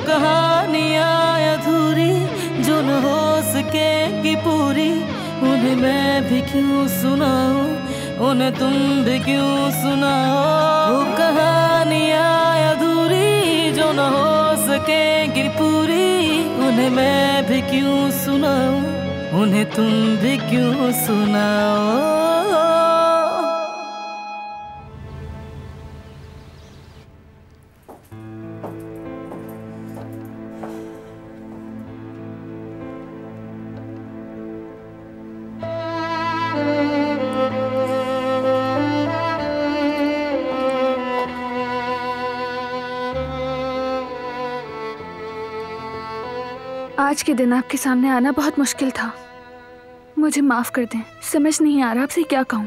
कहानियाँ अधूरी जो न हो सकेगी पूरी, उन्हें मैं भी क्यों सुनाऊं, उन्हें तुम भी क्यों सुनाओ। वो कहानियाँ अधूरी जो न हो सकेगी पूरी, उन्हें मैं भी क्यों सुनाऊं, उन्हें तुम भी क्यों सुनाओ। आज के दिन आपके सामने आना बहुत मुश्किल था। मुझे माफ कर दें, समझ नहीं आ रहा आपसे क्या कहूं।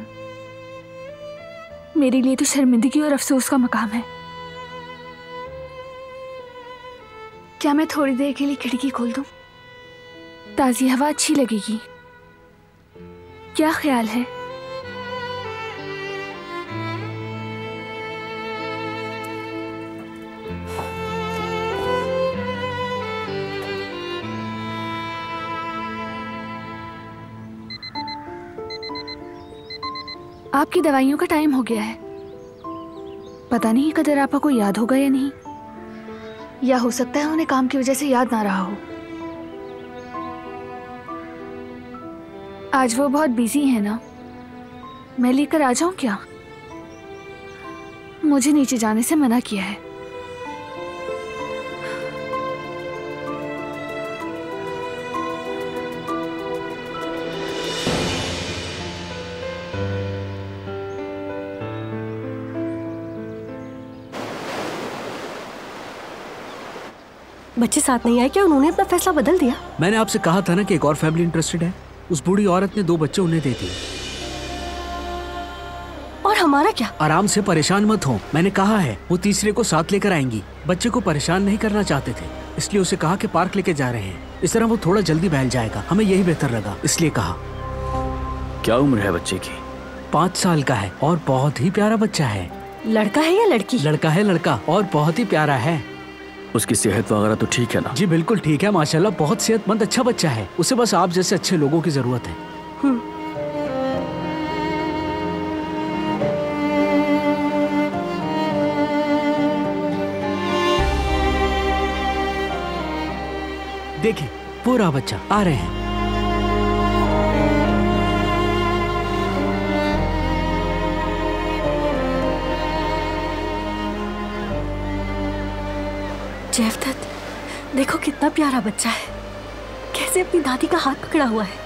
मेरे लिए तो शर्मिंदगी और अफसोस का मकाम है। क्या मैं थोड़ी देर के लिए खिड़की खोल दूं? ताज़ी हवा अच्छी लगेगी। क्या ख्याल है? आपकी दवाइयों का टाइम हो गया है। पता नहीं कदर आपा को याद होगा या नहीं, या हो सकता है उन्हें काम की वजह से याद ना रहा हो। आज वो बहुत बिजी है ना, मैं लेकर आ जाऊं क्या? मुझे नीचे जाने से मना किया है। बच्चे साथ नहीं आए क्या? उन्होंने अपना फैसला बदल दिया? मैंने आपसे कहा था ना कि एक और फैमिली इंटरेस्टेड है। उस बूढ़ी औरत ने 2 बच्चे उन्हें दे दिए। और हमारा क्या? आराम से, परेशान मत हो। मैंने कहा है वो तीसरे को साथ लेकर आएंगी। बच्चे को परेशान नहीं करना चाहते थे, इसलिए उसे कहा कि पार्क लेके जा रहे हैं। इस तरह वो थोड़ा जल्दी बहल जाएगा। हमें यही बेहतर लगा, इसलिए कहा। क्या उम्र है बच्चे की? 5 साल का है और बहुत ही प्यारा बच्चा है। लड़का है या लड़की? लड़का है, लड़का, और बहुत ही प्यारा है। उसकी सेहत वगैरह तो ठीक है ना? जी बिल्कुल ठीक है, माशाल्लाह, बहुत सेहतमंद अच्छा बच्चा है। उसे बस आप जैसे अच्छे लोगों की जरूरत है। देखिए पूरा बच्चा आ रहे हैं। जयवदत्त, देखो कितना प्यारा बच्चा है, कैसे अपनी दादी का हाथ पकड़ा हुआ है।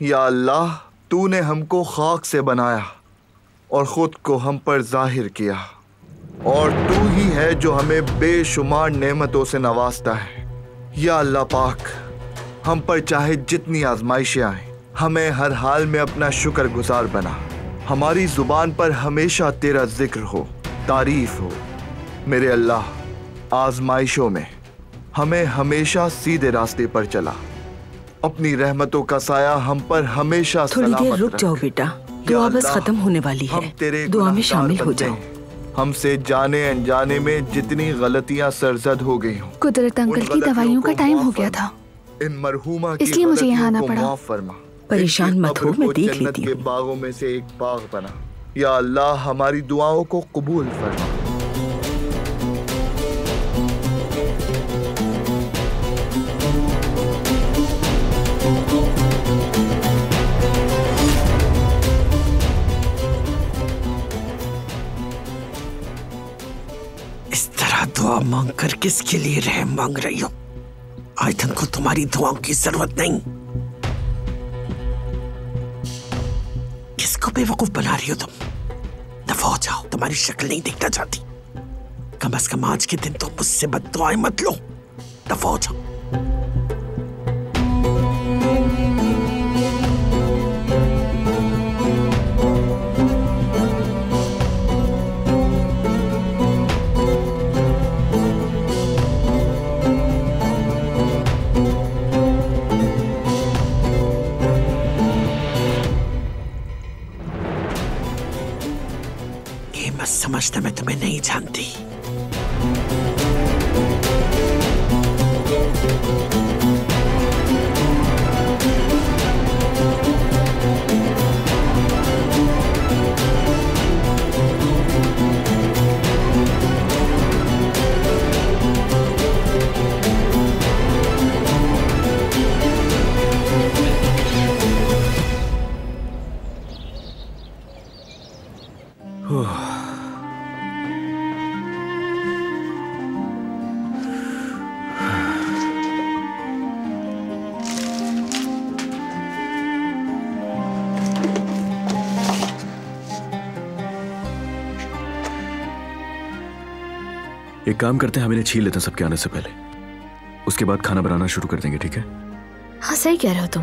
या अल्लाह, तूने हमको खाक से बनाया और खुद को हम पर जाहिर किया और तू ही है जो हमें बेशुमार नेमतों से नवाजता है। या अल्लाह पाक, हम पर चाहे जितनी आजमाइशें आए, हमें हर हाल में अपना शुक्रगुजार बना। हमारी जुबान पर हमेशा तेरा जिक्र हो, तारीफ हो। मेरे अल्लाह, आजमाइशों में हमें हमेशा सीधे रास्ते पर चला। अपनी रहमतों का साया हम पर हमेशा थोड़ी देर रुक जाओ बेटा, दुआ बस खत्म होने वाली है, दुआ में शामिल हो जाओ। हमसे जाने अनजाने में जितनी गलतियां सरजद हो गई हों, कुदरत अंकल की दवाइयों का टाइम हो गया था, इन मरहूमा की इसलिए मुझे यहाँ आना पड़ा। माफ फरमा। परेशान मत हो, मैं देख लेती हूँ। बागों में से एक बाग बना। या अल्लाह, हमारी दुआओं को कबूल फरमा। दुआ मांगकर किसके लिए रहम मांग रही हो? आयतन को तुम्हारी दुआओं की जरूरत नहीं। किसको बेवकूफ बना रही हो तुम? दफा हो जाओ, तुम्हारी शक्ल नहीं देखना चाहती। कम से कम आज के दिन तो मुझसे बद्दुआएं मत लो। दफा हो जाओ। समझते मैं तुम्हें नहीं जानती। एक काम करते हैं, हम इन्हें छील लेते हैं सबके आने से पहले, उसके बाद खाना बनाना शुरू कर देंगे, ठीक है? हाँ सही कह रहे हो तुम।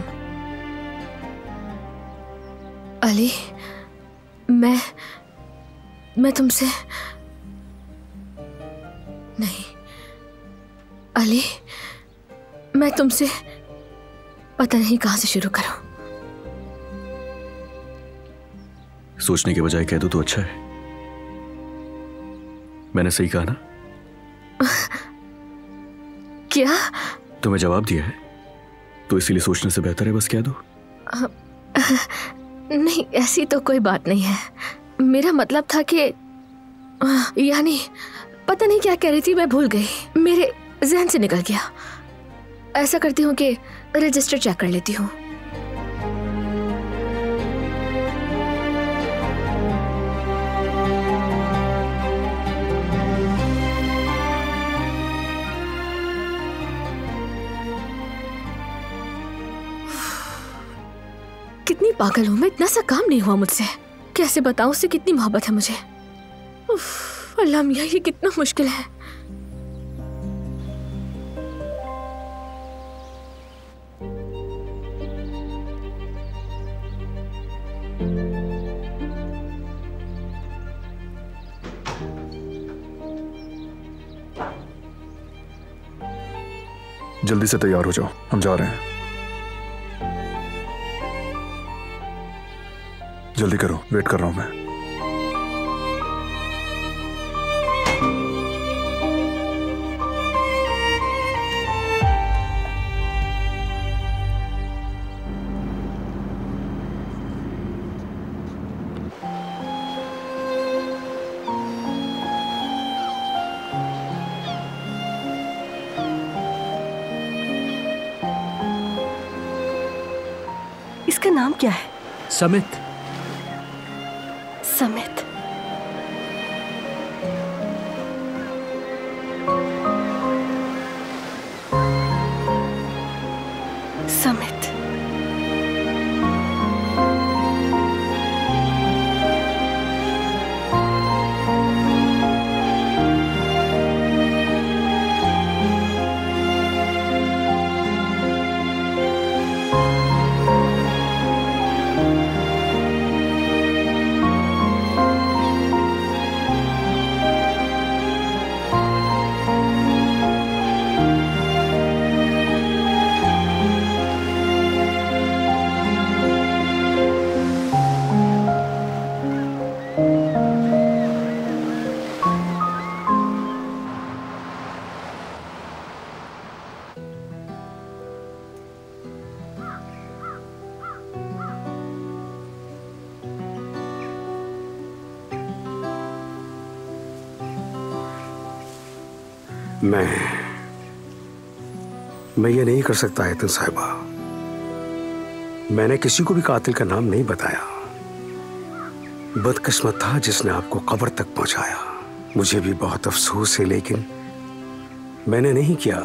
अली, मैं तुमसे नहीं, अली, मैं तुमसे पता नहीं कहां से शुरू करूं। सोचने के बजाय कह दो तो अच्छा है। मैंने सही कहा ना? क्या? तुम्हें जवाब दिया है तो इसीलिए सोचने से बेहतर है बस कह दो। नहीं, ऐसी तो कोई बात नहीं है। मेरा मतलब था कि यानी पता नहीं क्या कह रही थी, मैं भूल गई, मेरे जहन से निकल गया। ऐसा करती हूँ कि रजिस्टर चेक कर लेती हूँ। कितनी पागल हूं मैं, इतना सा काम नहीं हुआ मुझसे। कैसे बताऊं उससे कितनी मोहब्बत है मुझे। अल्लाह मियां, ये कितना मुश्किल है। जल्दी से तैयार हो जाओ, हम जा रहे हैं। जल्दी करो, वेट कर रहा हूं मैं। इसका नाम क्या है? समित। समित। समित। मैं ये नहीं कर सकता आयतन साहिबा। मैंने किसी को भी कातिल का नाम नहीं बताया। बदकिस्मत था जिसने आपको कब्र तक पहुंचाया। मुझे भी बहुत अफसोस है, लेकिन मैंने नहीं किया।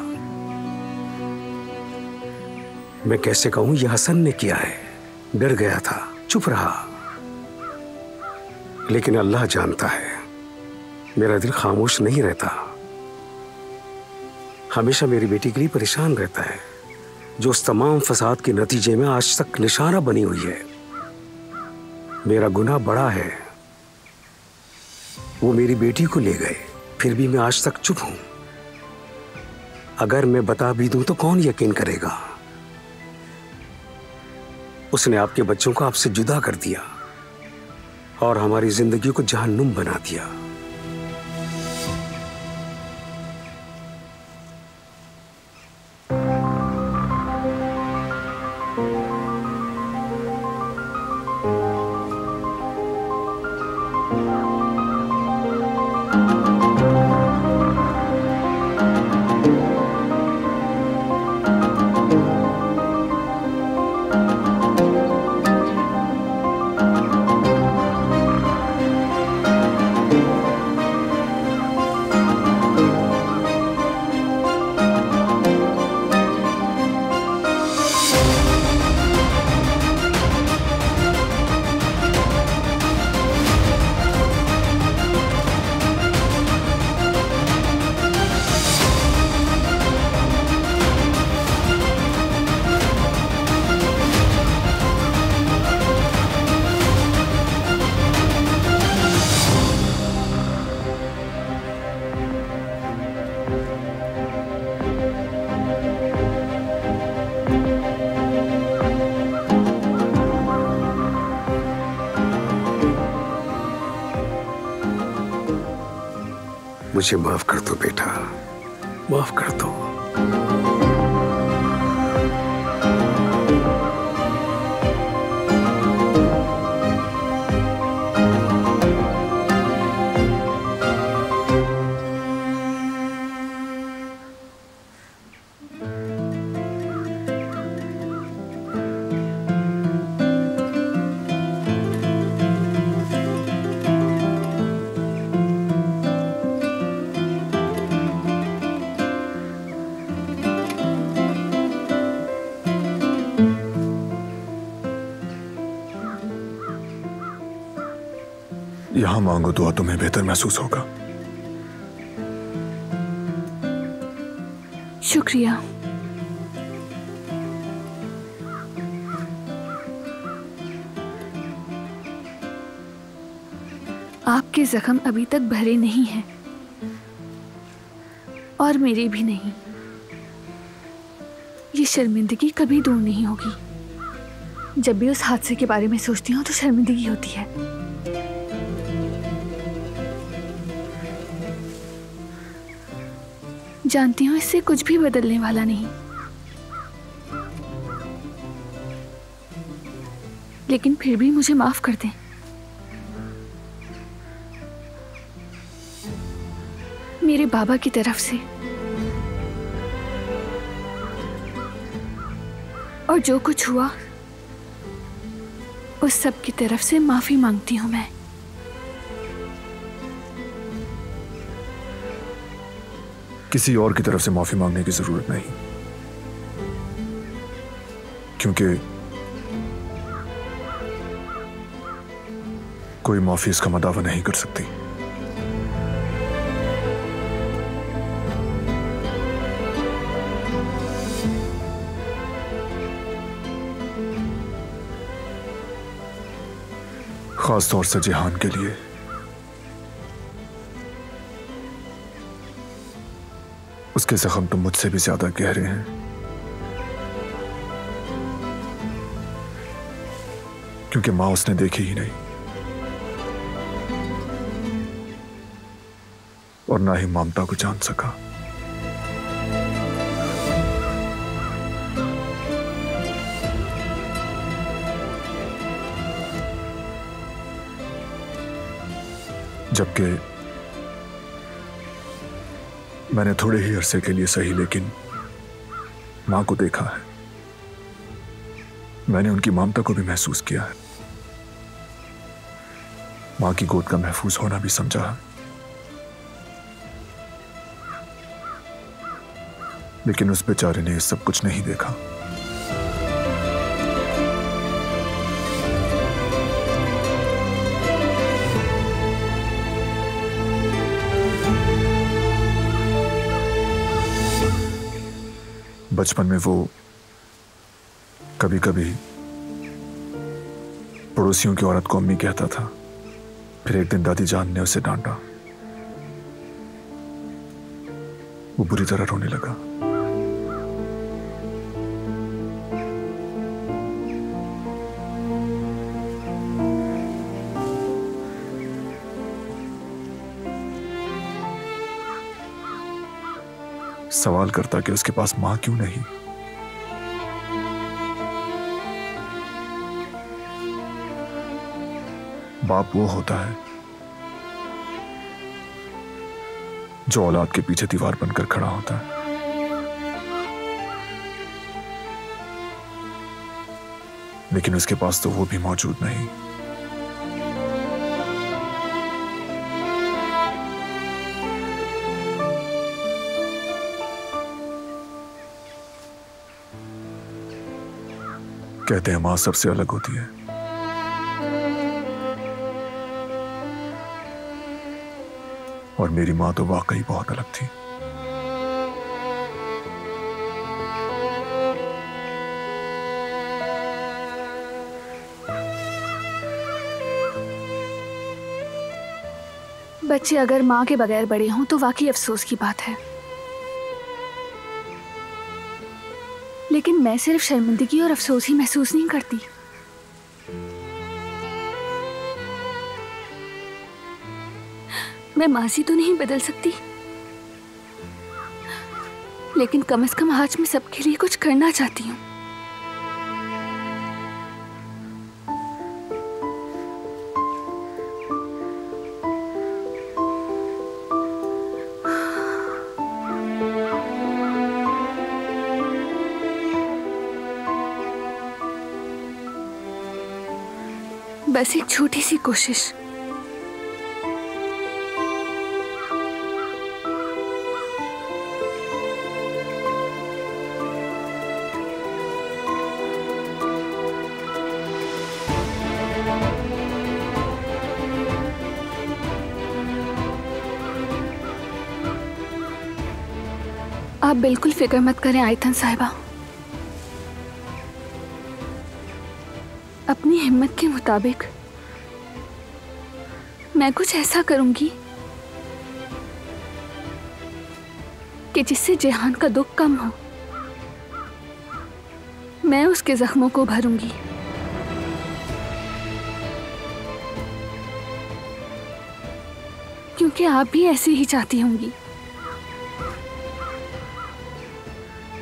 मैं कैसे कहूं, यह हसन ने किया है। डर गया था, चुप रहा, लेकिन अल्लाह जानता है मेरा दिल खामोश नहीं रहता। हमेशा मेरी बेटी के लिए परेशान रहता है, जो उस तमाम फसाद के नतीजे में आज तक निशाना बनी हुई है। मेरा गुनाह बड़ा है। वो मेरी बेटी को ले गए, फिर भी मैं आज तक चुप हूं। अगर मैं बता भी दूं तो कौन यकीन करेगा? उसने आपके बच्चों को आपसे जुदा कर दिया और हमारी जिंदगी को जहन्नुम बना दिया। मुझे माफ कर दो बेटा, माफ कर दो। यहां मांगो दुआ, तुम्हें बेहतर महसूस होगा। शुक्रिया। आपके जख्म अभी तक भरे नहीं हैं और मेरे भी नहीं। ये शर्मिंदगी कभी दूर नहीं होगी। जब भी उस हादसे के बारे में सोचती हूँ तो शर्मिंदगी होती है। जानती हूँ इससे कुछ भी बदलने वाला नहीं, लेकिन फिर भी मुझे माफ कर दें। मेरे बाबा की तरफ से और जो कुछ हुआ उस सब की तरफ से माफी मांगती हूं मैं। किसी और की तरफ से माफी मांगने की जरूरत नहीं, क्योंकि कोई माफी इसका दावा नहीं कर सकती। खास तौर से जिहान के लिए। उसके जख्म तो मुझसे भी ज्यादा गहरे हैं। क्योंकि मां उसने देखी ही नहीं और ना ही ममता को जान सका। जबकि मैंने थोड़े ही अरसे के लिए सही लेकिन मां को देखा है। मैंने उनकी ममता को भी महसूस किया है। मां की गोद का महफूज होना भी समझा है। लेकिन उस बेचारे ने ये सब कुछ नहीं देखा। बचपन में वो कभी कभी पड़ोसियों की औरत को अम्मी कहता था। फिर एक दिन दादी जान ने उसे डांटा। वो बुरी तरह रोने लगा। सवाल करता कि उसके पास मां क्यों नहीं। बाप वो होता है जो औलाद के पीछे दीवार बनकर खड़ा होता है। लेकिन उसके पास तो वो भी मौजूद नहीं। कहते हैं मां सबसे अलग होती है। और मेरी मां तो वाकई बहुत अलग थी। बच्चे अगर मां के बगैर बड़े हों तो वाकई अफसोस की बात है। लेकिन मैं सिर्फ शर्मिंदगी और अफसोस ही महसूस नहीं करती। मैं माजी तो नहीं बदल सकती, लेकिन कम से कम आज मैं सबके लिए कुछ करना चाहती हूँ। बस एक छोटी सी कोशिश। आप बिल्कुल फिक्र मत करें आयतन साहिबा। अपनी हिम्मत के मुताबिक मैं कुछ ऐसा करूंगी कि जिससे जेहान का दुख कम हो। मैं उसके जख्मों को भरूंगी। क्योंकि आप भी ऐसी ही चाहती होंगी,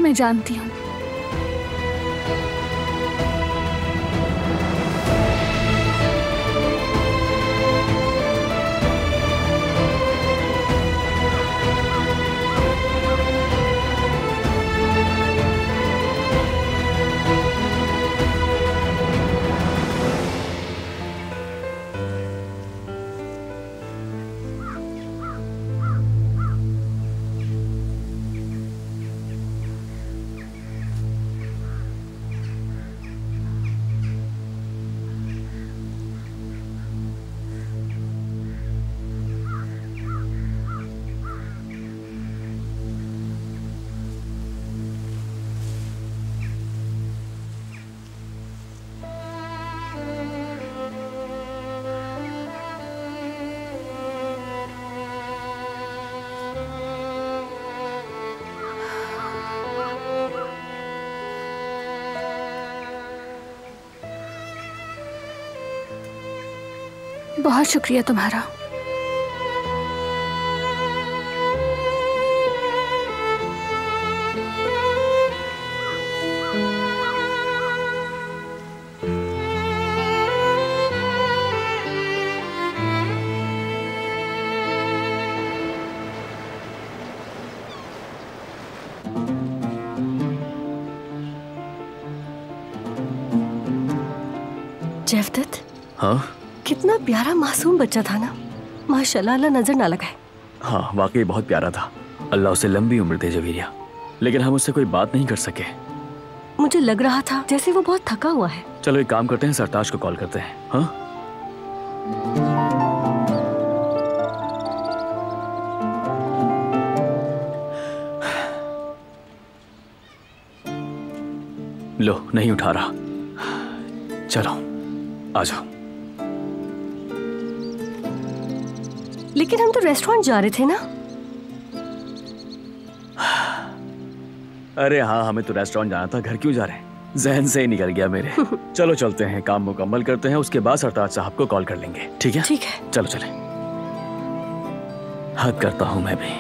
मैं जानती हूं। बहुत शुक्रिया तुम्हारा। जैवदत्त, हाँ कितना प्यारा मासूम बच्चा था ना, माशाल्लाह, अल्लाह नजर ना लगाए। हाँ, वाकई बहुत प्यारा था। अल्लाह उसे लंबी उम्र दे जवीरिया। लेकिन हम उससे कोई बात नहीं कर सके। मुझे लग रहा था जैसे वो बहुत थका हुआ है। चलो एक काम करते हैं, सरताज को कॉल करते हैं। हाँ लो, नहीं उठा रहा। चलो आ जाओ। लेकिन हम तो रेस्टोरेंट जा रहे थे ना। अरे हाँ, हमें तो रेस्टोरेंट जाना था, घर क्यों जा रहे हैं? जहन से ही निकल गया मेरे। चलो चलते हैं, काम मुकम्मल करते हैं, उसके बाद सरताज साहब को कॉल कर लेंगे। ठीक है? ठीक है। चलो चलें। हद करता हूँ मैं भी।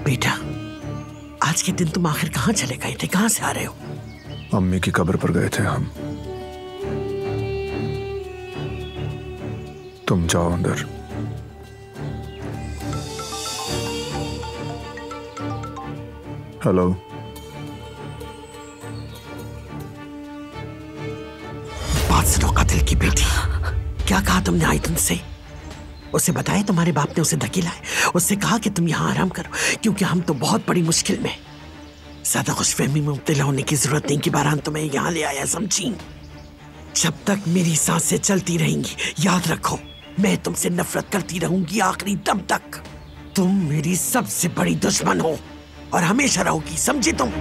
बेटा, आज के दिन तुम आखिर कहाँ चले गए थे? कहाँ से आ रहे हो? अम्मी की कब्र पर गए थे हम। तुम जाओ अंदर। हेलो, बात सुनो कातिल की बेटी। क्या कहा तुमने आई तुमसे? उसे बताया तुम्हारे बाप ने उसे धकेला है। उससे कहा कि तुम यहाँ आराम करो, क्योंकि हम तो बहुत बड़ी मुश्किल में। ज्यादा खुशफहमी में मुब्तला होने की जरूरत नहीं कि बारहान तुम्हें यहाँ ले आया, समझी? जब तक मेरी सांसें चलती रहेंगी, याद रखो, मैं तुमसे नफरत करती रहूंगी आखिरी दम तक। तुम मेरी सबसे बड़ी दुश्मन हो और हमेशा रहोगी, समझी तुम?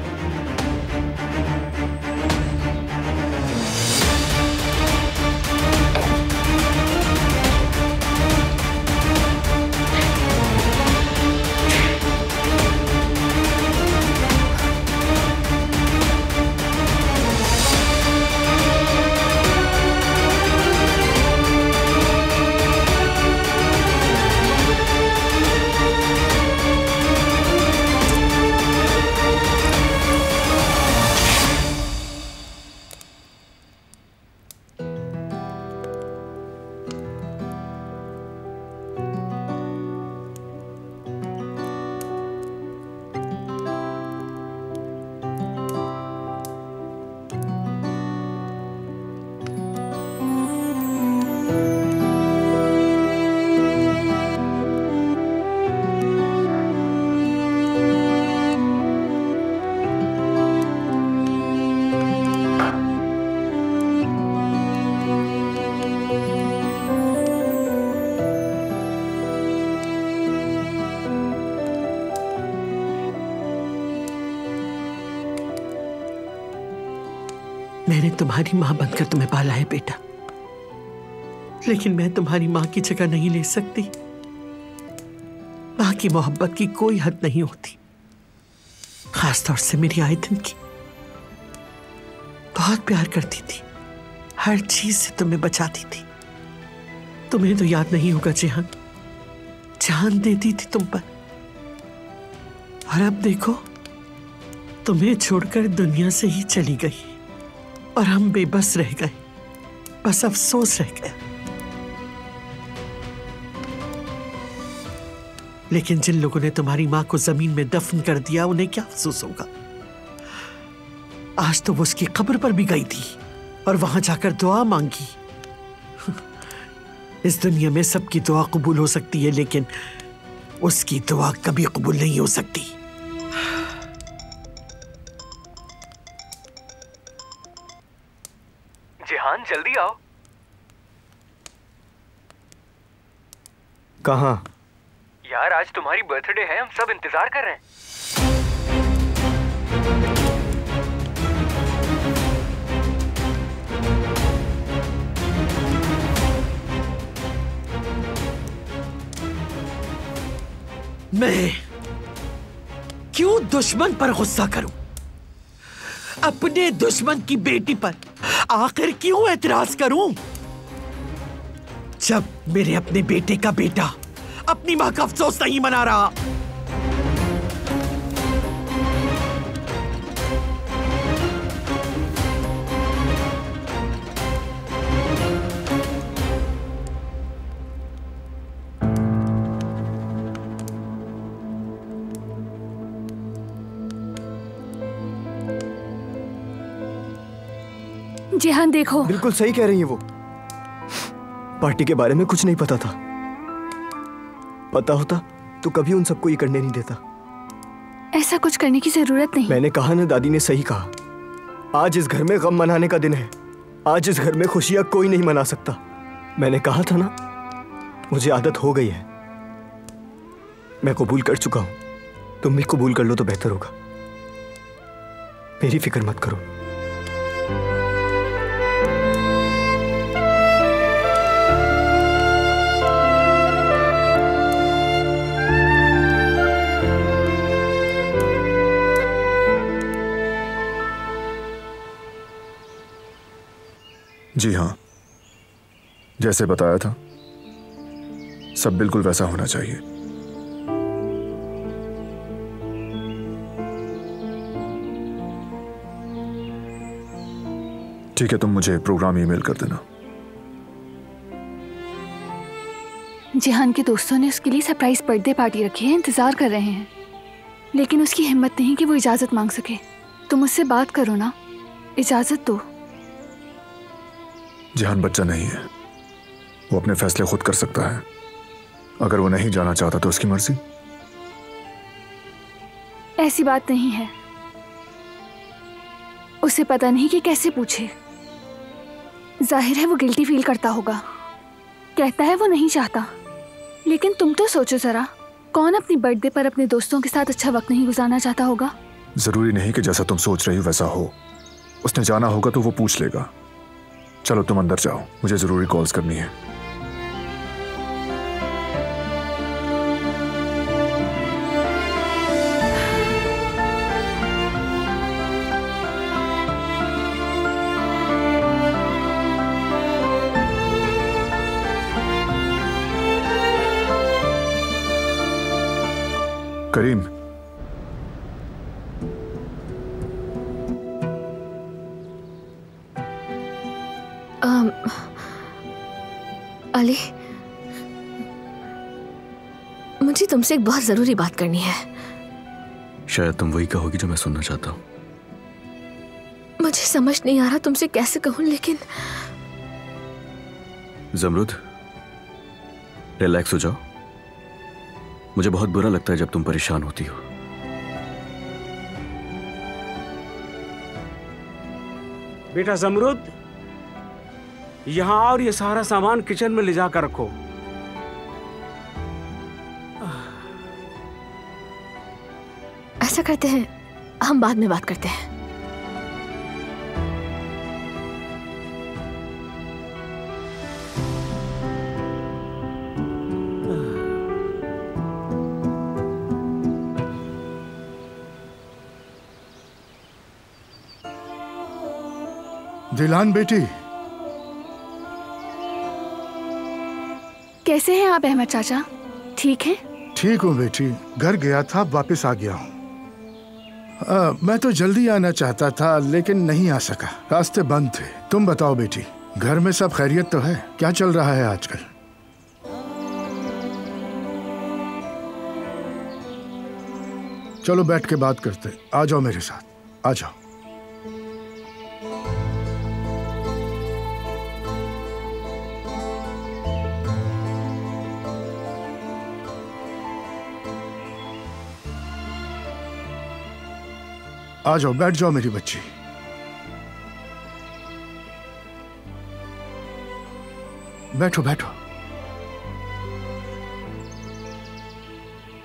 मैंने तुम्हारी माँ बनकर तुम्हें पाला है बेटा, लेकिन मैं तुम्हारी माँ की जगह नहीं ले सकती। माँ की मोहब्बत की कोई हद नहीं होती, खासतौर से मेरी आयतन की। बहुत प्यार करती थी, हर चीज से तुम्हें बचाती थी। तुम्हें तो याद नहीं होगा जिहान, जान देती थी तुम पर। और अब देखो, तुम्हें छोड़कर दुनिया से ही चली गई और हम बेबस रह गए, बस अफसोस रह गया। लेकिन जिन लोगों ने तुम्हारी मां को जमीन में दफन कर दिया, उन्हें क्या अफसोस होगा। आज तो वो उसकी कब्र पर भी गई थी और वहां जाकर दुआ मांगी। इस दुनिया में सबकी दुआ कबूल हो सकती है, लेकिन उसकी दुआ कभी कबूल नहीं हो सकती। जिहान, जल्दी आओ। कहाँ? यार, आज तुम्हारी बर्थडे है, हम सब इंतजार कर रहे हैं। मैं क्यों दुश्मन पर गुस्सा करूं? अपने दुश्मन की बेटी पर आखिर क्यों एतराज करूं? जब मेरे अपने बेटे का बेटा अपनी मां का अफसोस नहीं मना रहा। जिहान, देखो। बिल्कुल सही कह रही है वो। पार्टी के बारे में कुछ नहीं पता था। पता होता तो कभी उन सबको ये करने नहीं देता। ऐसा कुछ करने की जरूरत नहीं। मैंने कहा ना, दादी ने सही कहा। आज इस घर में गम मनाने का दिन है। आज इस घर में खुशियां कोई नहीं मना सकता। मैंने कहा था ना, मुझे आदत हो गई है। मैं कबूल कर चुका हूं। तुम भी कबूल कर लो तो बेहतर होगा। मेरी फिक्र मत करो। जी हाँ, जैसे बताया था, सब बिल्कुल वैसा होना चाहिए। ठीक है, तुम मुझे प्रोग्राम ईमेल कर देना। जिहान के दोस्तों ने उसके लिए सरप्राइज बर्थडे पार्टी रखी है, इंतजार कर रहे हैं, लेकिन उसकी हिम्मत नहीं कि वो इजाजत मांग सके। तुम उससे बात करो ना, इजाजत दो। जिहान बच्चा नहीं है, वो अपने फैसले खुद कर सकता है। अगर वो नहीं जाना चाहता तो उसकी मर्जी। ऐसी बात नहीं है। उसे पता नहीं कि कैसे पूछे। जाहिर है वो गिल्टी फील करता होगा। कहता है वो नहीं चाहता, लेकिन तुम तो सोचो जरा, कौन अपनी बर्थडे पर अपने दोस्तों के साथ अच्छा वक्त नहीं गुजारना चाहता होगा। जरूरी नहीं कि जैसा तुम सोच रही हो वैसा हो। उसने जाना होगा तो वो पूछ लेगा। चलो तुम अंदर जाओ, मुझे जरूरी कॉल्स करनी है। करीम, अली, मुझे तुमसे एक बहुत जरूरी बात करनी है। शायद तुम वही कहोगी जो मैं सुनना चाहता हूँ। मुझे समझ नहीं आ रहा तुमसे कैसे कहूँ, लेकिन जमरुद, रिलैक्स हो जाओ। मुझे बहुत बुरा लगता है जब तुम परेशान होती हो। बेटा जमरुद, यहाँ और ये सारा सामान किचन में ले जाकर रखो। ऐसा करते हैं, हम बाद में बात करते हैं। दिलान बेटी, कैसे हैं आप अहमद चाचा? ठीक हैं? ठीक हूँ बेटी, घर गया था, वापस आ गया हूँ। मैं तो जल्दी आना चाहता था लेकिन नहीं आ सका, रास्ते बंद थे। तुम बताओ बेटी, घर में सब खैरियत तो है? क्या चल रहा है आजकल? चलो बैठ के बात करते। आ जाओ मेरे साथ, आ जाओ। आ जाओ, बैठ जाओ मेरी बच्ची। बैठो बैठो।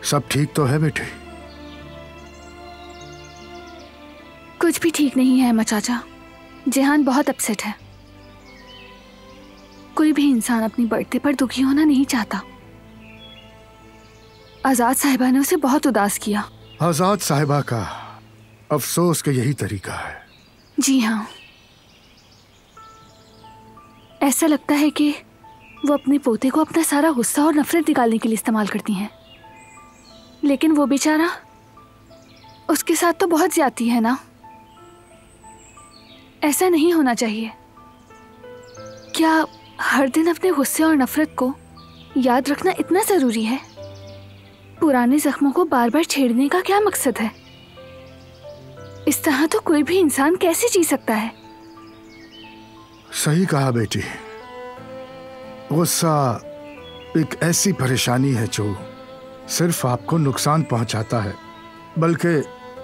सब ठीक तो है बेटे? कुछ भी ठीक नहीं है अहमद चाचा। जेहान बहुत अपसेट है। कोई भी इंसान अपनी बर्थडे पर दुखी होना नहीं चाहता। आजाद साहिबा ने उसे बहुत उदास किया। आजाद साहिबा का अफसोस का यही तरीका है। जी हाँ, ऐसा लगता है कि वो अपने पोते को अपना सारा गुस्सा और नफरत निकालने के लिए इस्तेमाल करती हैं। लेकिन वो बेचारा, उसके साथ तो बहुत ज्यादती है ना। ऐसा नहीं होना चाहिए। क्या हर दिन अपने गुस्से और नफरत को याद रखना इतना जरूरी है? पुराने जख्मों को बार बार छेड़ने का क्या मकसद है? इस तरह तो कोई भी इंसान कैसे जी सकता है? सही कहा बेटी। गुस्सा एक ऐसी परेशानी है जो सिर्फ आपको नुकसान पहुंचाता है, बल्कि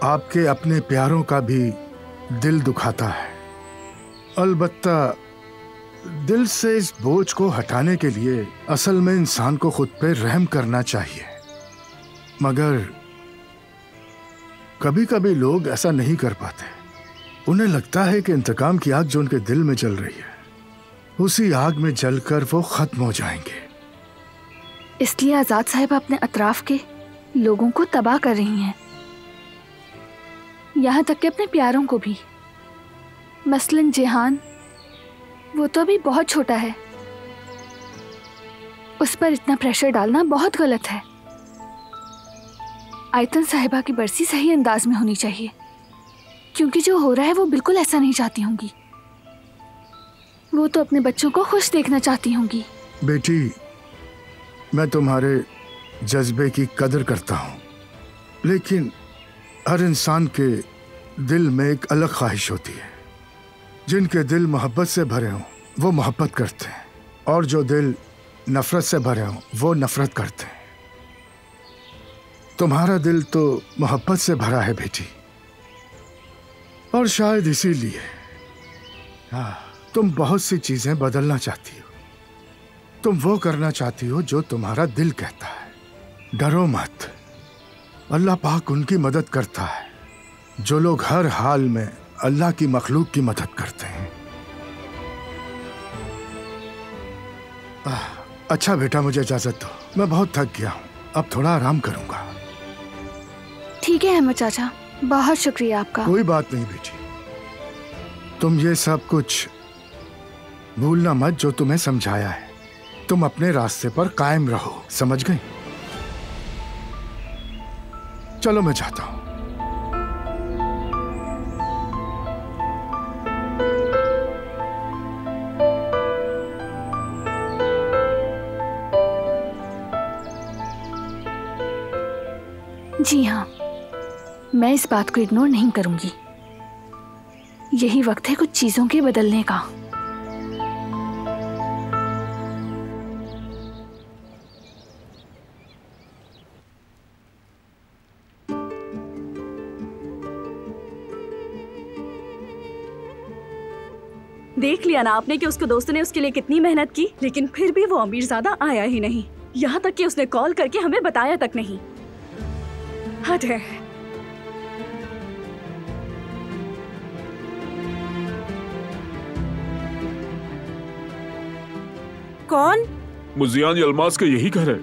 आपके अपने प्यारों का भी दिल दुखाता है। अलबत्ता दिल से इस बोझ को हटाने के लिए असल में इंसान को खुद पे रहम करना चाहिए। मगर कभी कभी लोग ऐसा नहीं कर पाते। उन्हें लगता है कि इंतकाम की आग जो उनके दिल में जल रही है, उसी आग में जलकर वो खत्म हो जाएंगे। इसलिए आजाद साहिब अपने अतराफ के लोगों को तबाह कर रही हैं, यहाँ तक कि अपने प्यारों को भी। मसलन जेहान, वो तो अभी बहुत छोटा है। उस पर इतना प्रेशर डालना बहुत गलत है। आयतन साहिबा की बरसी सही अंदाज में होनी चाहिए, क्योंकि जो हो रहा है वो बिल्कुल ऐसा नहीं चाहती होंगी। वो तो अपने बच्चों को खुश देखना चाहती होंगी। बेटी, मैं तुम्हारे जज्बे की कदर करता हूँ, लेकिन हर इंसान के दिल में एक अलग ख्वाहिश होती है। जिनके दिल मोहब्बत से भरे हों वो मोहब्बत करते हैं, और जो दिल नफरत से भरे हों वो नफरत करते हैं। तुम्हारा दिल तो मोहब्बत से भरा है बेटी, और शायद इसीलिए तुम बहुत सी चीजें बदलना चाहती हो। तुम वो करना चाहती हो जो तुम्हारा दिल कहता है। डरो मत, अल्लाह पाक उनकी मदद करता है जो लोग हर हाल में अल्लाह की मखलूक की मदद करते हैं। अच्छा बेटा, मुझे इजाजत दो, मैं बहुत थक गया हूँ, अब थोड़ा आराम करूंगा। ठीक है अहमद चाचा, बहुत शुक्रिया आपका। कोई बात नहीं बेटी, तुम ये सब कुछ भूलना मत जो तुम्हें समझाया है। तुम अपने रास्ते पर कायम रहो, समझ गई? चलो मैं जाता हूं। जी हाँ, मैं इस बात को इग्नोर नहीं करूंगी। यही वक्त है कुछ चीजों के बदलने का। देख लिया ना आपने कि उसके दोस्त ने उसके लिए कितनी मेहनत की, लेकिन फिर भी वो अमीरजादा आया ही नहीं। यहाँ तक कि उसने कॉल करके हमें बताया तक नहीं। हद है। कौन? मुजियान यलमास का यही घर है।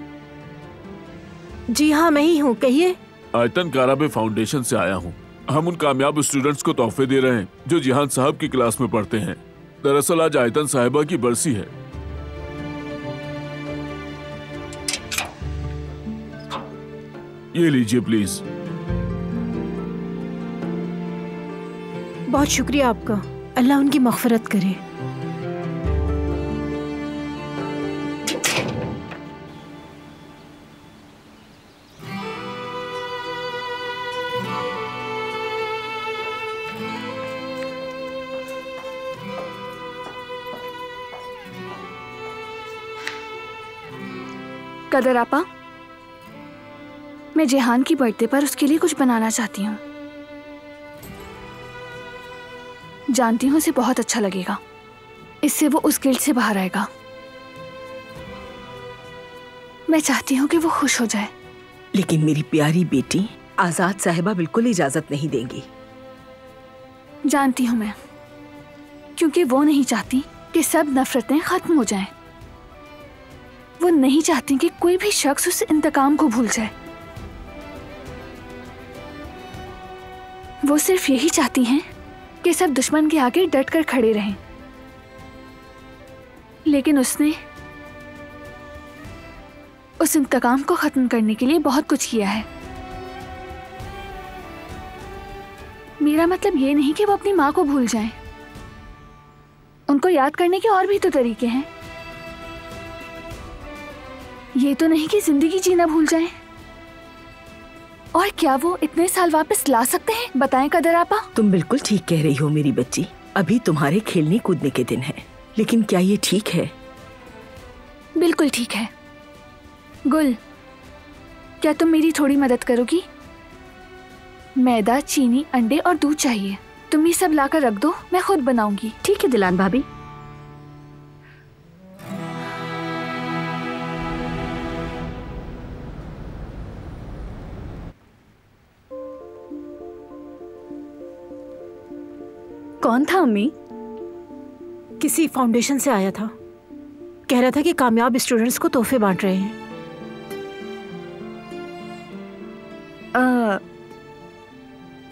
जी हाँ, मैं ही हूँ, कहिए। आयतन काराबे फाउंडेशन से आया हूँ। हम उन कामयाब स्टूडेंट्स को तोहफे दे रहे हैं जो जिहान साहब की क्लास में पढ़ते हैं। दरअसल आज आयतन साहिबा की बरसी है। ये लीजिए प्लीज। बहुत शुक्रिया आपका, अल्लाह उनकी मग़फ़िरत करे। कदर आपा, मैं जेहान की बर्थडे पर उसके लिए कुछ बनाना चाहती हूँ। जानती हूँ उसे बहुत अच्छा लगेगा, इससे वो उस गिल्ट से बाहर आएगा। मैं चाहती हूँ कि वो खुश हो जाए। लेकिन मेरी प्यारी बेटी आजाद साहिबा बिल्कुल इजाजत नहीं देंगी। जानती हूँ मैं, क्योंकि वो नहीं चाहती कि सब नफरतें खत्म हो जाएं। वो नहीं चाहती कि कोई भी शख्स उस इंतकाम को भूल जाए। वो सिर्फ यही चाहती हैं कि सब दुश्मन के आगे डट कर खड़े रहें। लेकिन उसने उस इंतकाम को खत्म करने के लिए बहुत कुछ किया है। मेरा मतलब ये नहीं कि वो अपनी माँ को भूल जाएं। उनको याद करने के और भी तो तरीके हैं। ये तो नहीं कि जिंदगी जीना भूल जाएं। और क्या वो इतने साल वापस ला सकते हैं? बताएं कदर आपा। तुम बिल्कुल ठीक कह रही हो मेरी बच्ची। अभी तुम्हारे खेलने कूदने के दिन हैं, लेकिन क्या ये ठीक है? बिल्कुल ठीक है। गुल, क्या तुम मेरी थोड़ी मदद करोगी? मैदा, चीनी, अंडे और दूध चाहिए। तुम ये सब लाकर रख दो, मैं खुद बनाऊंगी। ठीक है दिलान भाभी। कौन था अम्मी? किसी फाउंडेशन से आया था, कह रहा था कि कामयाब स्टूडेंट्स को तोहफे बांट रहे हैं।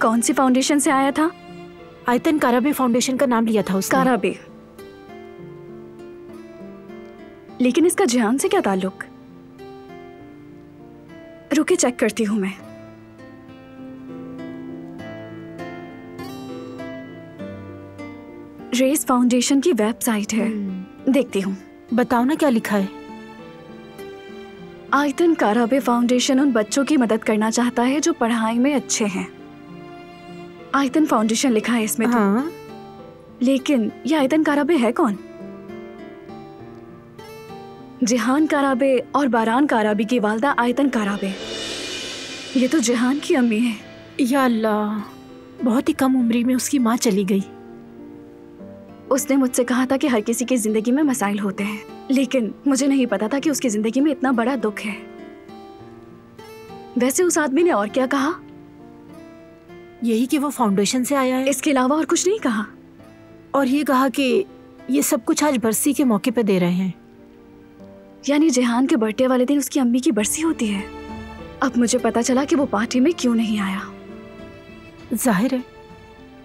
कौन सी फाउंडेशन से आया था? आयतन काराबे फाउंडेशन का नाम लिया था उसने। काराबे? लेकिन इसका जिहान से क्या ताल्लुक? रुके चेक करती हूं मैं। रेस फाउंडेशन की वेबसाइट है, देखती हूँ। बताओ ना क्या लिखा है। आयतन काराबे फाउंडेशन उन बच्चों की मदद करना चाहता है जो पढ़ाई में अच्छे हैं। आयतन फाउंडेशन लिखा है इसमें तो। हाँ। लेकिन ये आयतन काराबे है कौन? जिहान काराबे और बारान काराबी की वालदा आयतन काराबे। ये तो जिहान की अम्मी है। या अल्लाह, बहुत ही कम उम्र में उसकी माँ चली गई। उसने मुझसे कहा था कि हर किसी की जिंदगी में मसाइल होते हैं, लेकिन मुझे नहीं पता था कि उसकी जिंदगी में इतना बड़ा दुख है। वैसे उस आदमी ने और क्या कहा? यही कि वो फाउंडेशन से आया है। इसके अलावा और कुछ नहीं कहा। और ये कहा कि ये सब कुछ आज बरसी के मौके पे दे रहे हैं। यानी जिहान के बर्थडे वाले दिन उसकी अम्मी की बरसी होती है। अब मुझे पता चला कि वो पार्टी में क्यों नहीं आया। जाहिर है,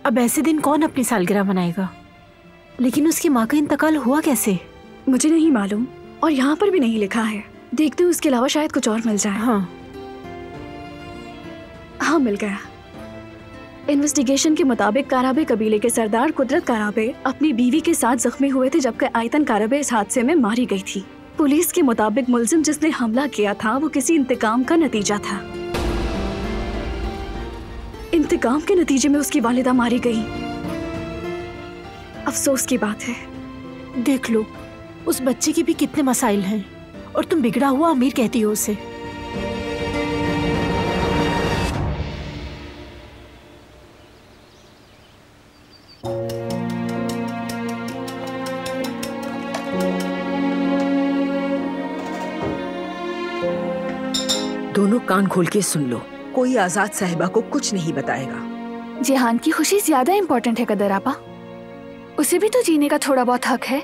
अब ऐसे दिन कौन अपनी सालगिरह मनाएगा। लेकिन उसकी माँ का इंतकाल हुआ कैसे? मुझे नहीं मालूम, और यहाँ पर भी नहीं लिखा है। देखते हैं उसके अलावा शायद कुछ और मिल जाए। हाँ, मिल गया। इन्वेस्टिगेशन के मुताबिक काराबे कबीले के सरदार कुदरत काराबे अपनी बीवी के साथ जख्मी हुए थे, जबकि आयतन काराबे इस हादसे में मारी गई थी। पुलिस के मुताबिक मुलजिम जिसने हमला किया था वो किसी इंतकाम का नतीजा था। इंतकाम के नतीजे में उसकी वालिदा मारी गई। अफसोस की बात है। देख लो, उस बच्चे के भी कितने मसाइल हैं और तुम बिगड़ा हुआ अमीर कहती हो उसे। दोनों कान खोल के सुन लो, कोई आजाद साहिबा को कुछ नहीं बताएगा। जिहान की खुशी ज्यादा इम्पोर्टेंट है कदर आपा। उसे भी तो जीने का थोड़ा बहुत हक है।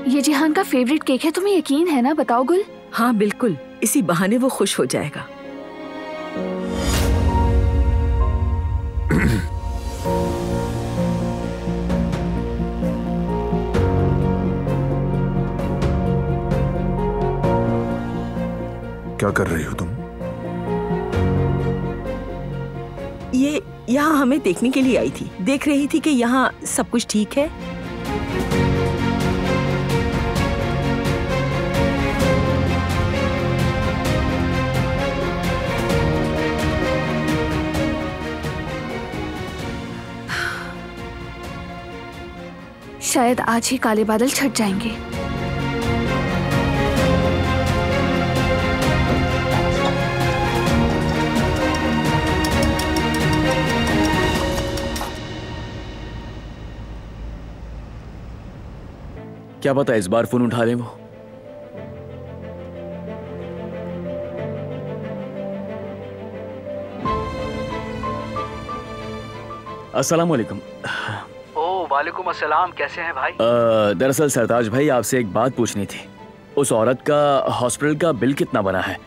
ये जिहान का फेवरेट केक है, तुम्हें यकीन है ना? बताओ गुल। हाँ बिल्कुल, इसी बहाने वो खुश हो जाएगा। क्या कर रही हो तुम? ये यहाँ हमें देखने के लिए आई थी, देख रही थी कि यहाँ सब कुछ ठीक है। शायद आज ही काले बादल छट जाएंगे। क्या पता इस बार फोन उठा लें वो। अस्सलाम वालेकुम। वालेकुम अस्सलाम, कैसे हैं भाई? दरअसल सरताज भाई आपसे एक बात पूछनी थी। उस औरत का हॉस्पिटल का बिल कितना बना है?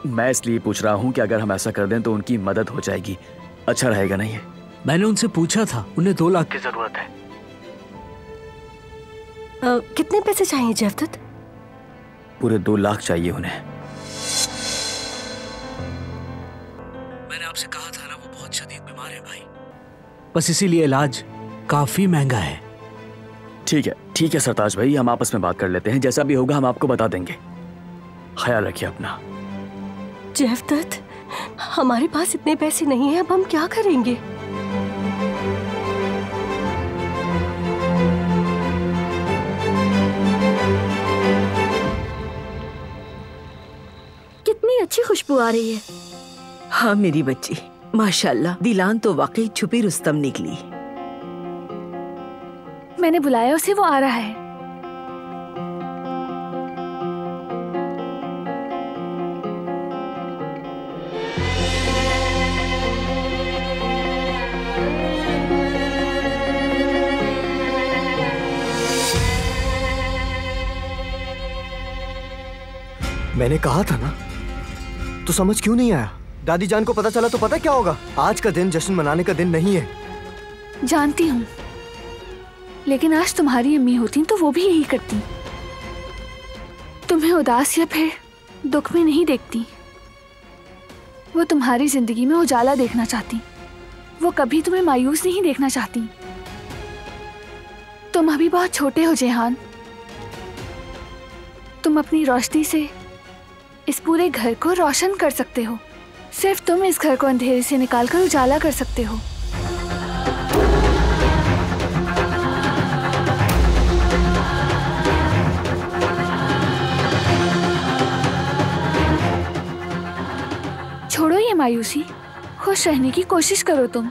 मैं इसलिए पूछ रहा हूँ कि अगर हम ऐसा कर दें तो उनकी मदद हो जाएगी, अच्छा रहेगा नहीं है? मैंने उनसे पूछा था, उन्हें 2 लाख की जरूरत है। कितने पैसे चाहिए जफदत? पूरे 2 लाख चाहिए उन्हें। मैंने आपसे कहा था ना, वो बहुत शदीद बीमार है भाई, बस इसीलिए इलाज काफी महंगा है। ठीक है सरताज भाई, हम आपस में बात कर लेते हैं, जैसा भी होगा हम आपको बता देंगे। ख्याल रखिए अपना। जफदत, हमारे पास इतने पैसे नहीं हैं, अब हम क्या करेंगे? कितनी अच्छी खुशबू आ रही है। हाँ मेरी बच्ची, माशाल्लाह दिलान तो वाकई छुपी रुस्तम निकली। मैंने बुलाया उसे, वो आ रहा है। मैंने कहा था ना, तो समझ क्यों नहीं आया? दादी जान को पता चला तो पता क्या होगा? आज का दिन जश्न मनाने का दिन नहीं है। जानती हूँ, लेकिन आज तुम्हारी अम्मी होती तो वो भी यही करती। तुम्हें उदास या फिर दुख में नहीं देखती, वो तुम्हारी जिंदगी में उजाला देखना चाहती। वो कभी तुम्हें मायूस नहीं देखना चाहती। तुम अभी बहुत छोटे हो जेहान, तुम अपनी रोशनी से इस पूरे घर को रोशन कर सकते हो। सिर्फ तुम इस घर को अंधेरे से निकालकर उजाला कर सकते हो। छोड़ो ये मायूसी, खुश रहने की कोशिश करो तुम,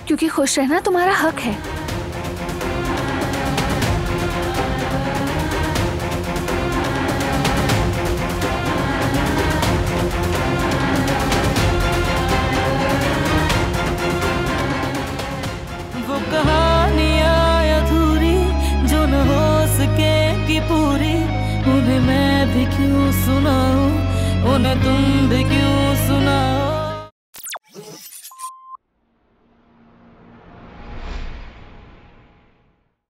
क्योंकि खुश रहना तुम्हारा हक है। वो कहानियाँ अधूरी जो न हो सके कि पूरी, उन्हें मैं भी क्यों सुनाऊं, उन्हें तुम